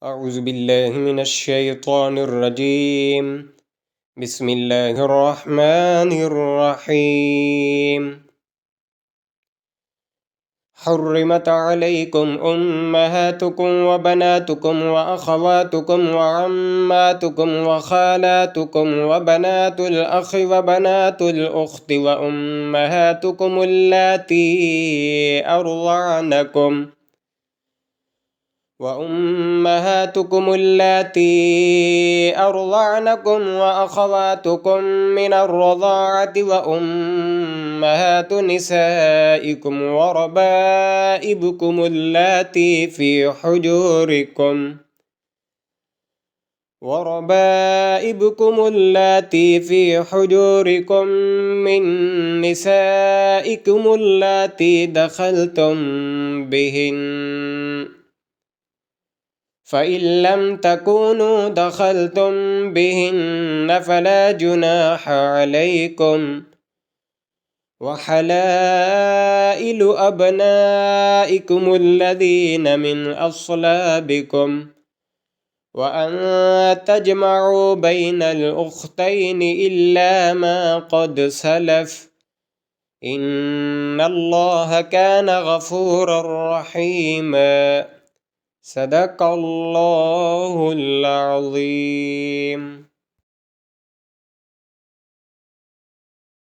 أعوذ بالله من الشيطان الرجيم. بسم الله الرحمن الرحيم. حرمت عليكم أمهاتكم وبناتكم وأخواتكم وعماتكم وخالاتكم وبنات الأخ وبنات الأخت وأمهاتكم اللاتي أرضعنكم وأخواتكم من الرضاعة وأمهات نسائكم وربائبكم اللاتي في حجوركم من نسائكم اللاتي دخلتم بهن، فإن لم تكونوا دخلتم بهن فلا جناح عليكم، وحلائل أبنائكم الذين من أصلابكم، وأن تجمعوا بين الأختين إلا ما قد سلف، إن الله كان غفورا رحيما. صدق الله العظيم.